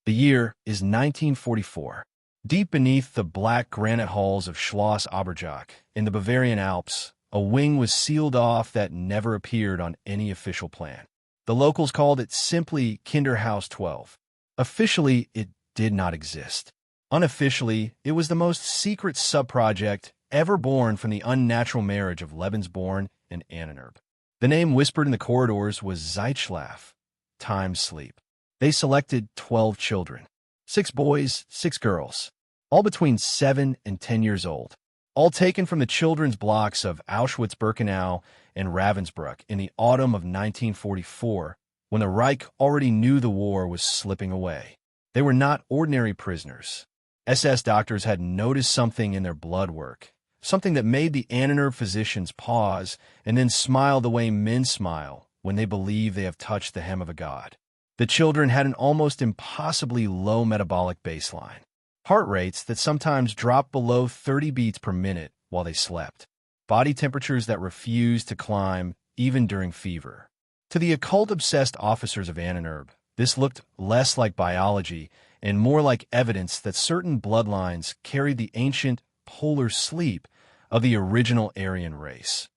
The year is 1944. Deep beneath the black granite halls of Schloss Oberjoch in the Bavarian Alps, a wing was sealed off that never appeared on any official plan. The locals called it simply Kinderhaus 12. Officially, it did not exist. Unofficially, it was the most secret subproject ever born from the unnatural marriage of Lebensborn and Ahnenerbe. The name whispered in the corridors was Zeitschlaf, time sleep. They selected 12 children, 6 boys, 6 girls, all between 7 and 10 years old, all taken from the children's blocks of Auschwitz-Birkenau and Ravensbrück in the autumn of 1944, when the Reich already knew the war was slipping away. They were not ordinary prisoners. SS doctors had noticed something in their blood work, something that made the Ahnenerbe physicians pause and then smile the way men smile when they believe they have touched the hem of a god. The children had an almost impossibly low metabolic baseline, heart rates that sometimes dropped below 30 beats per minute while they slept, body temperatures that refused to climb even during fever. To the occult-obsessed officers of Ahnenerbe, this looked less like biology and more like evidence that certain bloodlines carried the ancient polar sleep of the original Aryan race,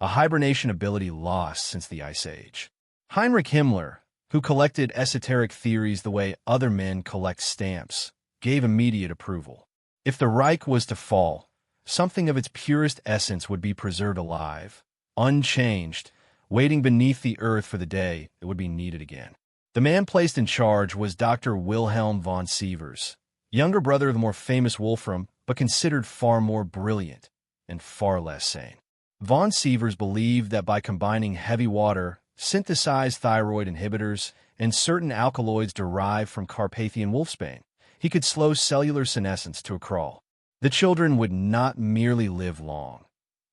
a hibernation ability lost since the Ice Age. Heinrich Himmler, who collected esoteric theories the way other men collect stamps, gave immediate approval. If the Reich was to fall, something of its purest essence would be preserved alive, unchanged, waiting beneath the earth for the day it would be needed again. The man placed in charge was Dr. Wilhelm von Sievers, younger brother of the more famous Wolfram, but considered far more brilliant and far less sane. Von Sievers believed that by combining heavy water, synthesized thyroid inhibitors, and certain alkaloids derived from Carpathian wolfsbane, he could slow cellular senescence to a crawl. The children would not merely live long.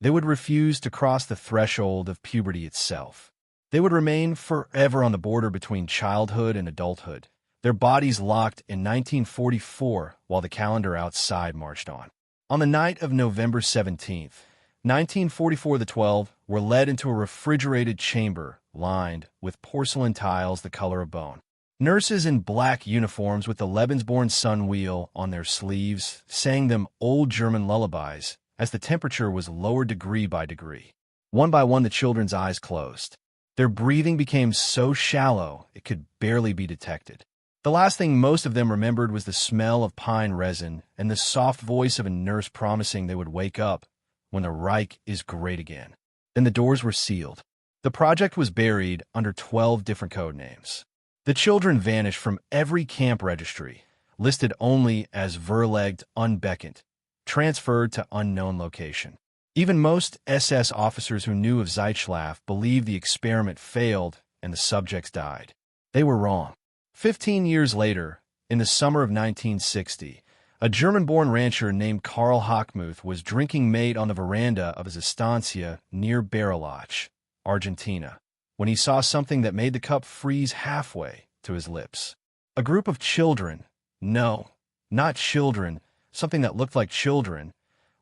They would refuse to cross the threshold of puberty itself. They would remain forever on the border between childhood and adulthood, their bodies locked in 1944 while the calendar outside marched on. On the night of November 17th, 1944, the 12 were led into a refrigerated chamber lined with porcelain tiles the color of bone. Nurses in black uniforms with the Lebensborn sun wheel on their sleeves sang them old German lullabies as the temperature was lowered degree by degree. One by one, the children's eyes closed. Their breathing became so shallow it could barely be detected. The last thing most of them remembered was the smell of pine resin and the soft voice of a nurse promising they would wake up when the Reich is great again. Then the doors were sealed. The project was buried under 12 different code names. The children vanished from every camp registry, listed only as verlegt unbekannt, transferred to unknown location. Even most SS officers who knew of Zeitschlaf believed the experiment failed and the subjects died. They were wrong. 15 years later, in the summer of 1960, a German-born rancher named Karl Hochmuth was drinking mate on the veranda of his estancia near Bariloche, Argentina, when he saw something that made the cup freeze halfway to his lips. A group of children, no, not children, something that looked like children,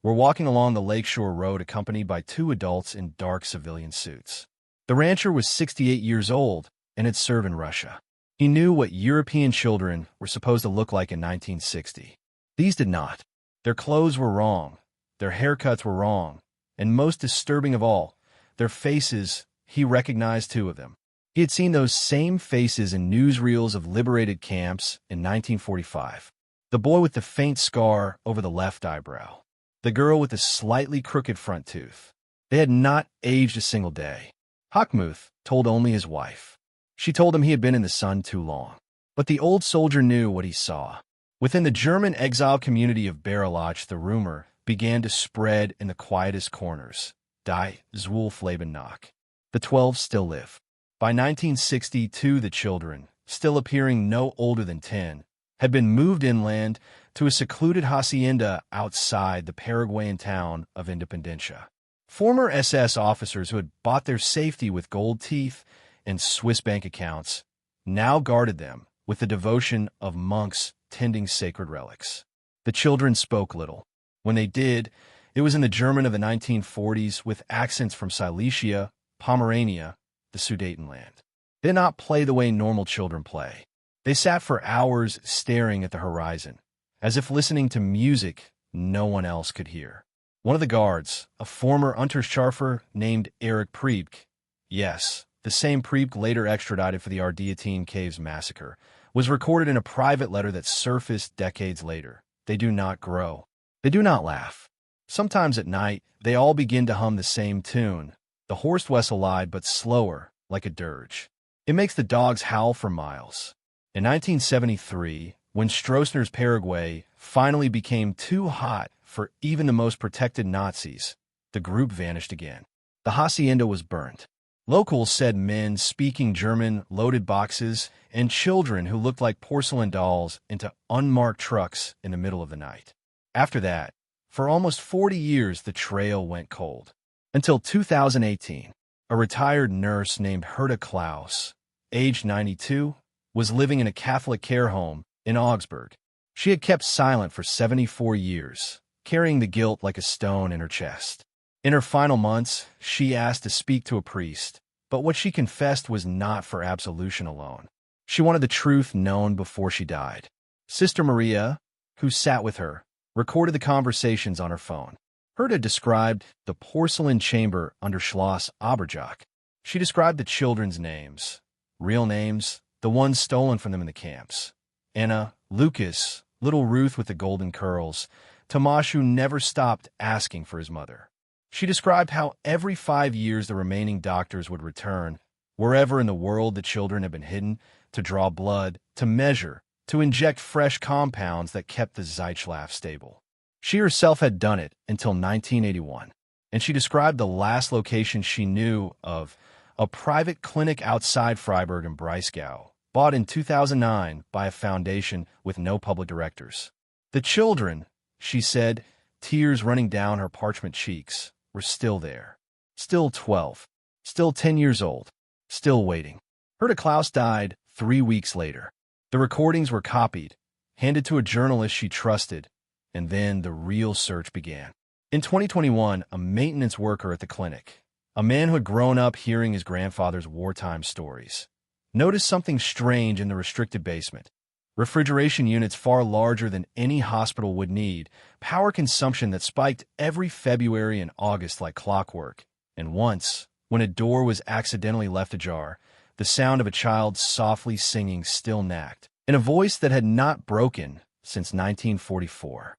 were walking along the lakeshore road accompanied by 2 adults in dark civilian suits. The rancher was 68 years old and had served in Russia. He knew what European children were supposed to look like in 1960. These did not. Their clothes were wrong, their haircuts were wrong, and most disturbing of all, their faces. He recognized 2 of them. He had seen those same faces in newsreels of liberated camps in 1945. The boy with the faint scar over the left eyebrow. The girl with the slightly crooked front tooth. They had not aged a single day. Hochmuth told only his wife. She told him he had been in the sun too long. But the old soldier knew what he saw. Within the German exile community of Bariloche, the rumor began to spread in the quietest corners. Die Zwölfleben noch. The 12 still live. By 1962, the children, still appearing no older than 10, had been moved inland to a secluded hacienda outside the Paraguayan town of Independencia. Former SS officers who had bought their safety with gold teeth and Swiss bank accounts now guarded them with the devotion of monks tending sacred relics. The children spoke little. When they did, it was in the German of the 1940s with accents from Silesia, Pomerania, the Sudetenland. They did not play the way normal children play. They sat for hours staring at the horizon, as if listening to music no one else could hear. One of the guards, a former Unterscharfer named Erich Priebke, yes, the same Priebke later extradited for the Argentina Caves massacre, was recorded in a private letter that surfaced decades later. They do not grow. They do not laugh. Sometimes at night, they all begin to hum the same tune. The horse whistle lied, but slower, like a dirge. It makes the dogs howl for miles. In 1973, when Stroessner's Paraguay finally became too hot for even the most protected Nazis, the group vanished again. The hacienda was burnt. Locals said men speaking German loaded boxes and children who looked like porcelain dolls into unmarked trucks in the middle of the night. After that, for almost 40 years, the trail went cold. Until 2018, a retired nurse named Herta Klaus, aged 92, was living in a Catholic care home in Augsburg. She had kept silent for 74 years, carrying the guilt like a stone in her chest. In her final months, she asked to speak to a priest, but what she confessed was not for absolution alone. She wanted the truth known before she died. Sister Maria, who sat with her, recorded the conversations on her phone. Herta described the porcelain chamber under Schloss Aberjach. She described the children's names, real names, the ones stolen from them in the camps. Anna, Lucas, little Ruth with the golden curls, Tomasz who never stopped asking for his mother. She described how every 5 years the remaining doctors would return, wherever in the world the children had been hidden, to draw blood, to measure, to inject fresh compounds that kept the Zeitschlaf stable. She herself had done it until 1981, and she described the last location she knew of, a private clinic outside Freiburg in Breisgau, bought in 2009 by a foundation with no public directors. The children, she said, tears running down her parchment cheeks, were still there. Still 12. Still 10 years old. Still waiting. Herta Klaus died 3 weeks later. The recordings were copied, handed to a journalist she trusted, and then the real search began. In 2021, a maintenance worker at the clinic, a man who had grown up hearing his grandfather's wartime stories, noticed something strange in the restricted basement. Refrigeration units far larger than any hospital would need, power consumption that spiked every February and August like clockwork, and once, when a door was accidentally left ajar, the sound of a child softly singing still knacked, in a voice that had not broken since 1944.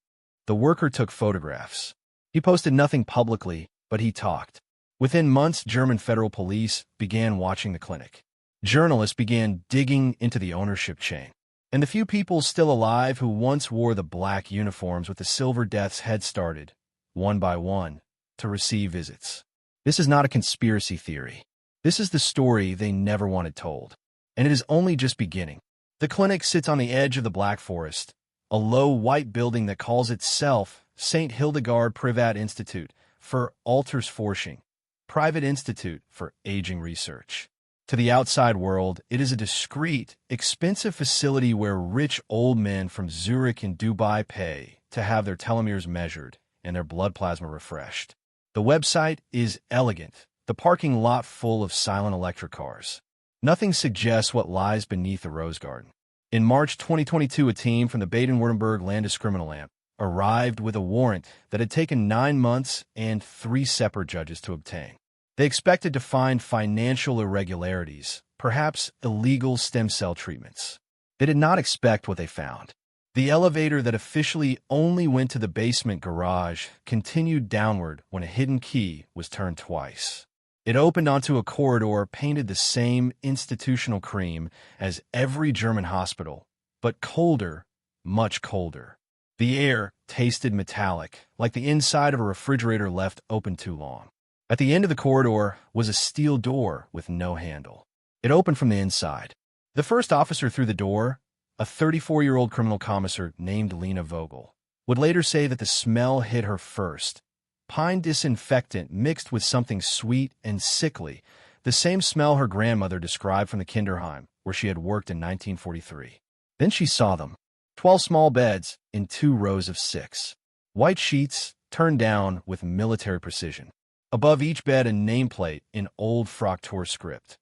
The worker took photographs. He posted nothing publicly, but he talked. Within months, German federal police began watching the clinic. Journalists began digging into the ownership chain. And the few people still alive who once wore the black uniforms with the silver deaths had started, one by one, to receive visits. This is not a conspiracy theory. This is the story they never wanted told. And it is only just beginning. The clinic sits on the edge of the Black Forest, a low white building that calls itself St. Hildegard Privat Institute for Altersforschung, Private Institute for Aging Research. To the outside world, it is a discreet, expensive facility where rich old men from Zurich and Dubai pay to have their telomeres measured and their blood plasma refreshed. The website is elegant, the parking lot full of silent electric cars. Nothing suggests what lies beneath the rose garden. In March 2022, a team from the Baden-Württemberg Landeskriminalamt arrived with a warrant that had taken 9 months and 3 separate judges to obtain. They expected to find financial irregularities, perhaps illegal stem cell treatments. They did not expect what they found. The elevator that officially only went to the basement garage continued downward when a hidden key was turned twice. It opened onto a corridor painted the same institutional cream as every German hospital, but colder, much colder. The air tasted metallic, like the inside of a refrigerator left open too long. At the end of the corridor was a steel door with no handle. It opened from the inside. The first officer through the door, a 34-year-old criminal commissar named Lena Vogel, would later say that the smell hit her first. Pine disinfectant mixed with something sweet and sickly, the same smell her grandmother described from the Kinderheim, where she had worked in 1943. Then she saw them. 12 small beds in 2 rows of 6. White sheets turned down with military precision. Above each bed, a nameplate in old Fraktur script.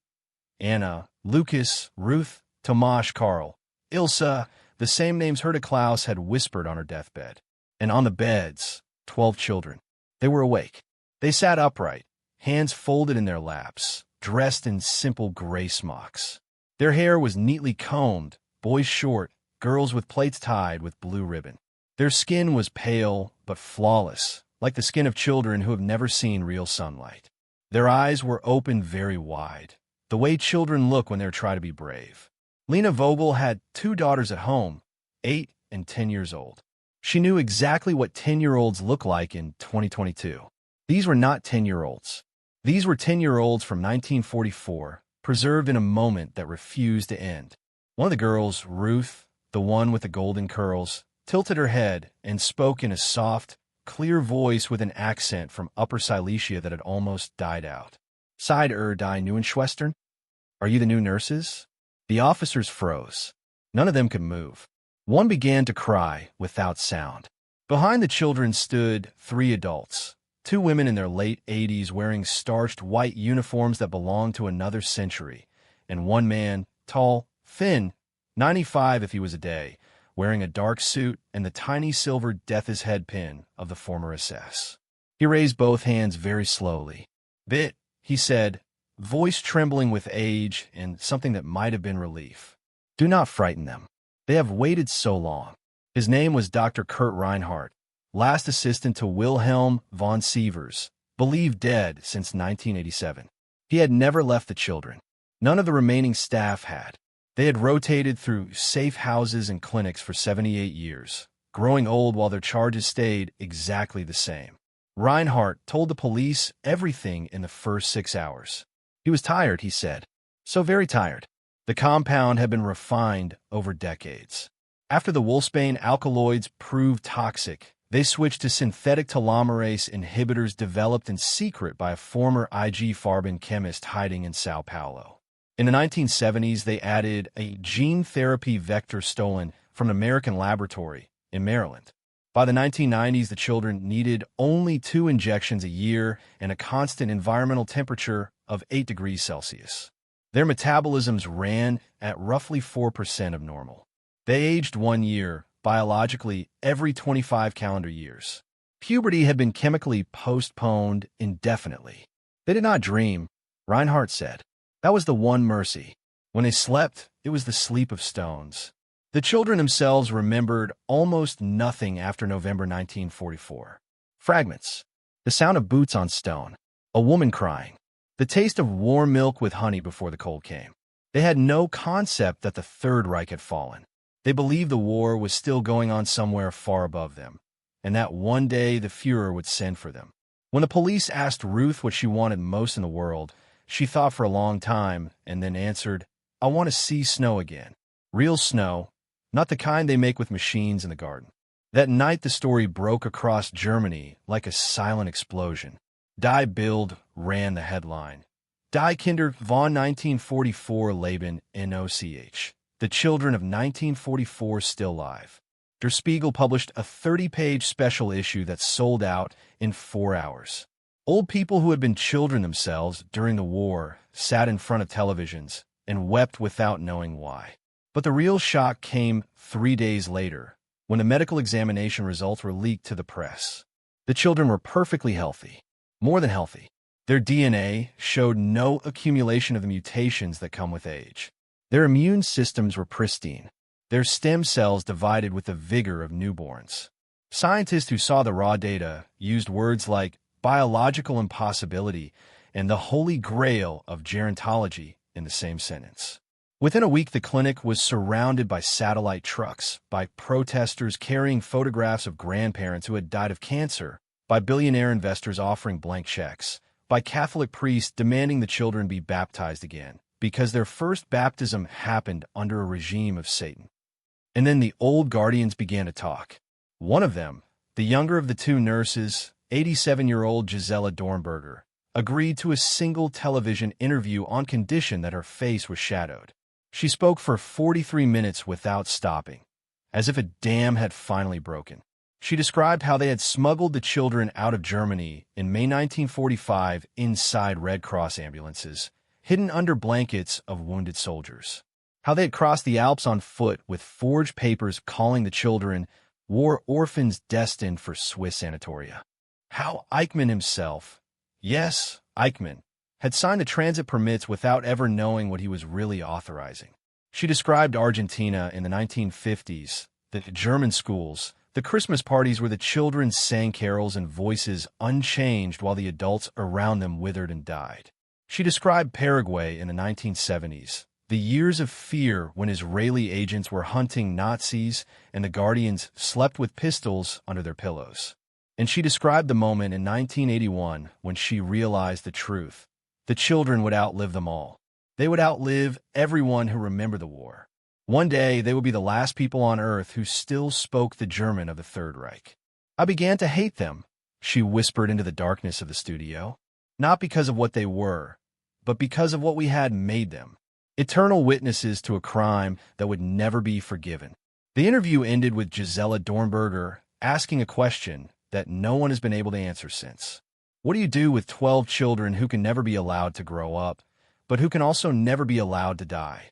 Anna, Lucas, Ruth, Tomasz, Karl, Ilse, the same names Herta Klaus had whispered on her deathbed. And on the beds, 12 children. They were awake. They sat upright, hands folded in their laps, dressed in simple gray smocks. Their hair was neatly combed, boys short, girls with plaits tied with blue ribbon. Their skin was pale but flawless, like the skin of children who have never seen real sunlight. Their eyes were open very wide, the way children look when they try to be brave. Lena Vogel had 2 daughters at home, 8 and 10 years old. She knew exactly what 10-year-olds look like in 2022. These were not 10-year-olds. These were 10-year-olds from 1944, preserved in a moment that refused to end. One of the girls, Ruth, the one with the golden curls, tilted her head and spoke in a soft, clear voice with an accent from Upper Silesia that had almost died out. Seid die Neuenschwestern? Are you the new nurses? The officers froze. None of them could move. One began to cry without sound. Behind the children stood 3 adults, 2 women in their late 80s wearing starched white uniforms that belonged to another century, and 1 man, tall, thin, 95 if he was a day, wearing a dark suit and the tiny silver death-is-head pin of the former SS. He raised both hands very slowly. "Bit," he said, voice trembling with age and something that might have been relief. "Do not frighten them. They have waited so long." His name was Dr. Kurt Reinhardt, last assistant to Wilhelm von Sievers, believed dead since 1987. He had never left the children. None of the remaining staff had. They had rotated through safe houses and clinics for 78 years, growing old while their charges stayed exactly the same. Reinhardt told the police everything in the first 6 hours. He was tired, he said. So very tired. The compound had been refined over decades. After the wolfsbane alkaloids proved toxic, they switched to synthetic telomerase inhibitors developed in secret by a former IG Farben chemist hiding in Sao Paulo. In the 1970s, they added a gene therapy vector stolen from an American laboratory in Maryland. By the 1990s, the children needed only 2 injections a year and a constant environmental temperature of 8 degrees Celsius. Their metabolisms ran at roughly 4% of normal. They aged 1 year, biologically, every 25 calendar years. Puberty had been chemically postponed indefinitely. They did not dream, Reinhardt said. That was the one mercy. When they slept, it was the sleep of stones. The children themselves remembered almost nothing after November 1944. Fragments. The sound of boots on stone. A woman crying. The taste of warm milk with honey before the cold came. They had no concept that the Third Reich had fallen. They believed the war was still going on somewhere far above them, and that one day the Führer would send for them. When the police asked Ruth what she wanted most in the world, she thought for a long time and then answered, "I want to see snow again. Real snow, not the kind they make with machines in the garden." That night the story broke across Germany like a silent explosion. Die Bild ran the headline. Die Kinder von 1944 Leben NOCH. The children of 1944 still alive. Der Spiegel published a 30-page special issue that sold out in 4 hours. Old people who had been children themselves during the war sat in front of televisions and wept without knowing why. But the real shock came 3 days later, when the medical examination results were leaked to the press. The children were perfectly healthy, more than healthy. Their DNA showed no accumulation of the mutations that come with age. Their immune systems were pristine, their stem cells divided with the vigor of newborns. Scientists who saw the raw data used words like biological impossibility and the holy grail of gerontology in the same sentence. Within a week, the clinic was surrounded by satellite trucks, by protesters carrying photographs of grandparents who had died of cancer, by billionaire investors offering blank checks, by Catholic priests demanding the children be baptized again, because their first baptism happened under a regime of Satan. And then the old guardians began to talk. One of them, the younger of the 2 nurses, 87-year-old Gisela Dornberger, agreed to a single television interview on condition that her face was shadowed. She spoke for 43 minutes without stopping, as if a dam had finally broken. She described how they had smuggled the children out of Germany in May 1945 inside Red Cross ambulances, hidden under blankets of wounded soldiers. how they had crossed the Alps on foot with forged papers calling the children war orphans destined for Swiss Anatolia. How Eichmann himself, yes, Eichmann, had signed the transit permits without ever knowing what he was really authorizing. She described Argentina in the 1950s, the German schools, the Christmas parties where the children sang carols and voices unchanged while the adults around them withered and died. She described Paraguay in the 1970s, the years of fear when Israeli agents were hunting Nazis and the Guardians slept with pistols under their pillows. And she described the moment in 1981 when she realized the truth. The children would outlive them all. They would outlive everyone who remembered the war. One day, they would be the last people on Earth who still spoke the German of the Third Reich. I began to hate them, she whispered into the darkness of the studio. Not because of what they were, but because of what we had made them. Eternal witnesses to a crime that would never be forgiven. The interview ended with Gisela Dornberger asking a question that no one has been able to answer since. What do you do with 12 children who can never be allowed to grow up, but who can also never be allowed to die?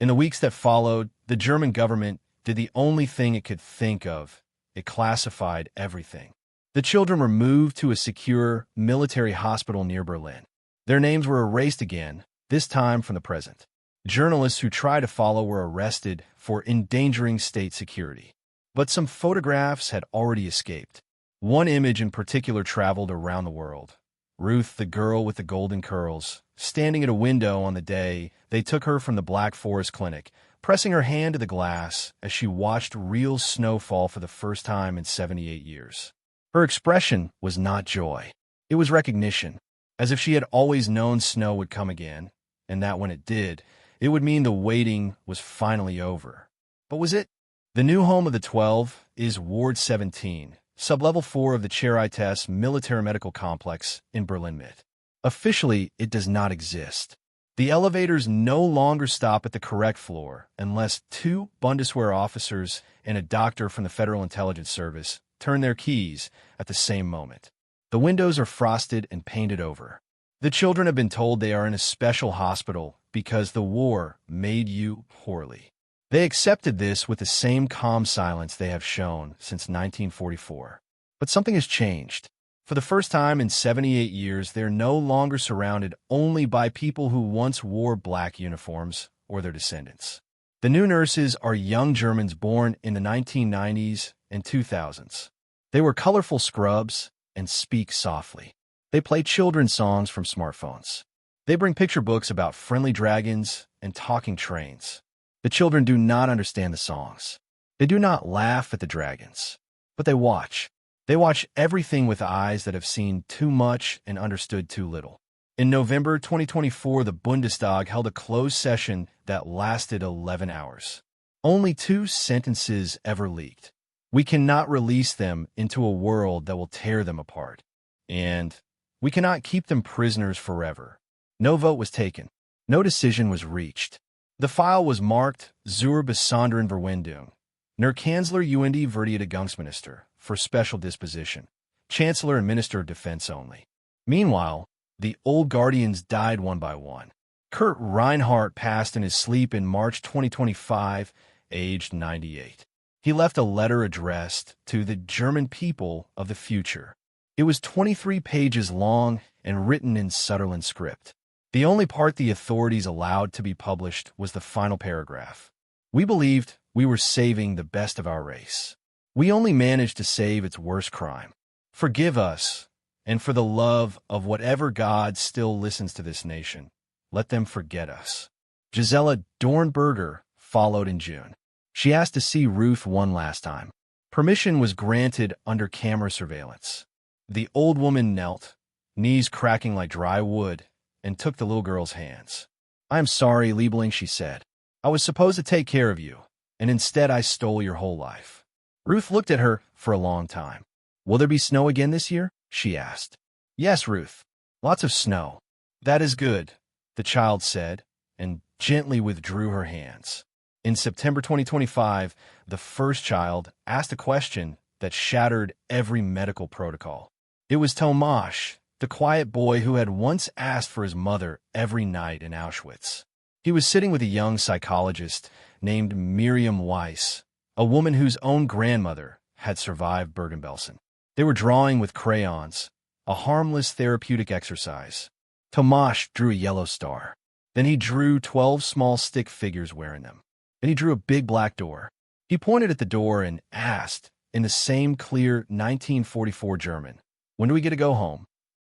In the weeks that followed, the German government did the only thing it could think of. It classified everything. The children were moved to a secure military hospital near Berlin. Their names were erased again, this time from the present. Journalists who tried to follow were arrested for endangering state security. But some photographs had already escaped. One image in particular traveled around the world. Ruth, the girl with the golden curls, standing at a window on the day they took her from the Black Forest Clinic, pressing her hand to the glass as she watched real snow fall for the first time in 78 years. Her expression was not joy. It was recognition, as if she had always known snow would come again, and that when it did, it would mean the waiting was finally over. But was it? The new home of the 12 is Ward 17, Sublevel 4 of the Charitas Military Medical Complex in Berlin-Mitte. Officially, it does not exist. The elevators no longer stop at the correct floor unless 2 Bundeswehr officers and a doctor from the Federal Intelligence Service turn their keys at the same moment. The windows are frosted and painted over. The children have been told they are in a special hospital because the war made you poorly. They accepted this with the same calm silence they have shown since 1944. But something has changed. For the first time in 78 years, they're no longer surrounded only by people who once wore black uniforms or their descendants. The new nurses are young Germans born in the 1990s and 2000s. They wear colorful scrubs and speak softly. They play children's songs from smartphones. They bring picture books about friendly dragons and talking trains. The children do not understand the songs. They do not laugh at the dragons, but they watch. They watch everything with eyes that have seen too much and understood too little. In November 2024, the Bundestag held a closed session that lasted 11 hours. Only 2 sentences ever leaked. We cannot release them into a world that will tear them apart. And we cannot keep them prisoners forever. No vote was taken. No decision was reached. The file was marked Zur besonderen Verwendung, nur Kanzler und Verteidigungsminister, for special disposition, Chancellor and Minister of Defense only. Meanwhile, the old guardians died one by one. Kurt Reinhardt passed in his sleep in March 2025, aged 98. He left a letter addressed to the German people of the future. It was 23 pages long and written in Sutherland script. The only part the authorities allowed to be published was the final paragraph. We believed we were saving the best of our race. We only managed to save its worst crime. Forgive us, and for the love of whatever God still listens to this nation, let them forget us. Gisela Dornberger followed in June. She asked to see Ruth one last time. Permission was granted under camera surveillance. The old woman knelt, knees cracking like dry wood, and took the little girl's hands. "I am sorry, Liebling," she said. "I was supposed to take care of you, and instead I stole your whole life." Ruth looked at her for a long time. "Will there be snow again this year?" she asked. "Yes, Ruth. Lots of snow." "That is good," the child said, and gently withdrew her hands. In September 2025, the first child asked a question that shattered every medical protocol. It was Tomasz, the quiet boy who had once asked for his mother every night in Auschwitz. He was sitting with a young psychologist named Miriam Weiss, a woman whose own grandmother had survived Bergen-Belsen. They were drawing with crayons, a harmless therapeutic exercise. Tomasz drew a yellow star. Then he drew 12 small stick figures wearing them. Then he drew a big black door. He pointed at the door and asked, in the same clear 1944 German, "When do we get to go home?"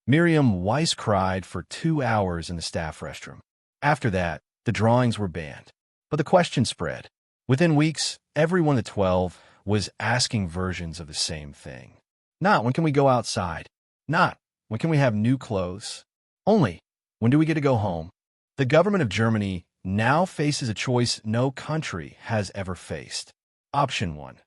Miriam Weiss cried for 2 hours in the staff restroom. After that, the drawings were banned. But the question spread. Within weeks, everyone at 12 was asking versions of the same thing. Not, "When can we go outside?" Not, "When can we have new clothes?" Only, "When do we get to go home?" The government of Germany now faces a choice no country has ever faced. Option 1.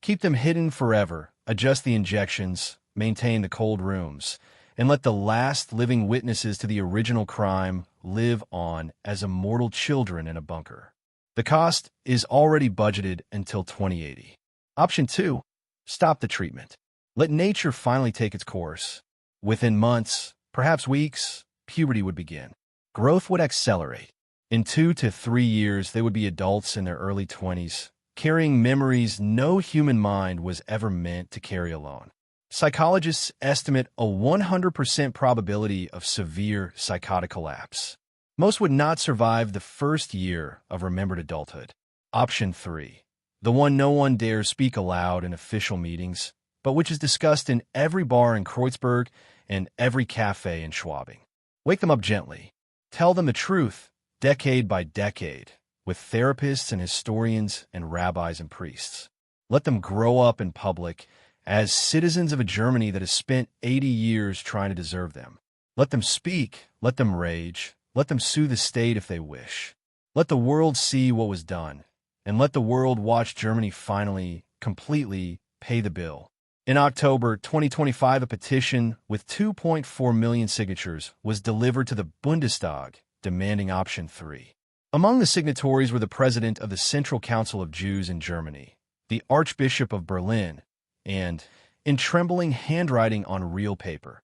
Keep them hidden forever, adjust the injections, maintain the cold rooms, and let the last living witnesses to the original crime live on as immortal children in a bunker. The cost is already budgeted until 2080. Option 2. Stop the treatment. Let nature finally take its course. Within months, perhaps weeks, puberty would begin. Growth would accelerate. In 2 to 3 years, they would be adults in their early 20s, carrying memories no human mind was ever meant to carry alone. Psychologists estimate a 100% probability of severe psychotic collapse. Most would not survive the first year of remembered adulthood. Option 3. The one no one dares speak aloud in official meetings, but which is discussed in every bar in Kreuzberg and every cafe in Schwabing. Wake them up gently. Tell them the truth, decade by decade, with therapists and historians and rabbis and priests. Let them grow up in public as citizens of a Germany that has spent 80 years trying to deserve them. Let them speak, let them rage, let them sue the state if they wish. Let the world see what was done, and let the world watch Germany finally, completely pay the bill. In October 2025, a petition with 2.4 million signatures was delivered to the Bundestag, demanding option 3. Among the signatories were the president of the Central Council of Jews in Germany, the Archbishop of Berlin, and, in trembling handwriting on real paper,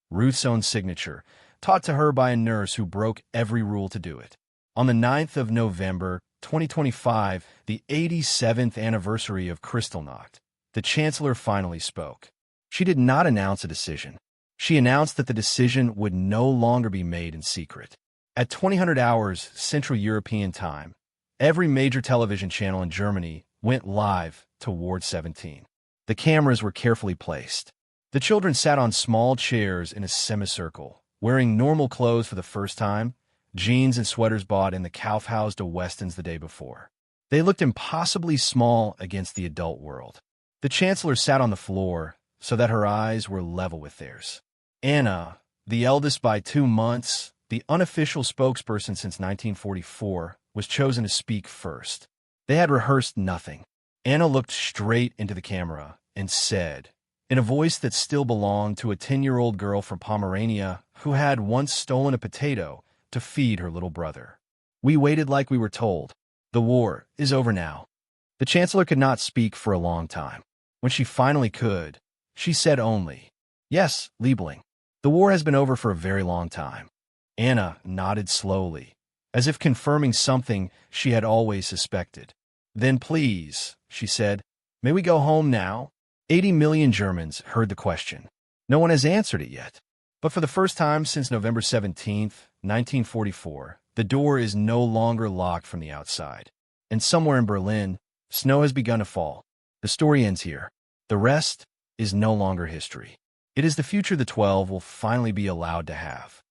Ruth's own signature, taught to her by a nurse who broke every rule to do it. On the 9th of November 2025, the 87th anniversary of Kristallnacht, the Chancellor finally spoke. She did not announce a decision. She announced that the decision would no longer be made in secret. At 2000 hours Central European Time, every major television channel in Germany went live to Ward 17. The cameras were carefully placed. The children sat on small chairs in a semicircle, wearing normal clothes for the first time, jeans and sweaters bought in the Kaufhaus de Westens the day before. They looked impossibly small against the adult world. The Chancellor sat on the floor so that her eyes were level with theirs. Anna, the eldest by 2 months, the unofficial spokesperson since 1944, was chosen to speak first. They had rehearsed nothing. Anna looked straight into the camera and said, in a voice that still belonged to a 10-year-old girl from Pomerania who had once stolen a potato to feed her little brother, "We waited like we were told. The war is over now." The Chancellor could not speak for a long time. When she finally could, she said only, "Yes, Liebling. The war has been over for a very long time." Anna nodded slowly, as if confirming something she had always suspected. "Then please," she said, "may we go home now?" 80 million Germans heard the question. No one has answered it yet. But for the first time since November 17th, 1944, the door is no longer locked from the outside. And somewhere in Berlin, snow has begun to fall. The story ends here. The rest is no longer history. It is the future the 12 will finally be allowed to have.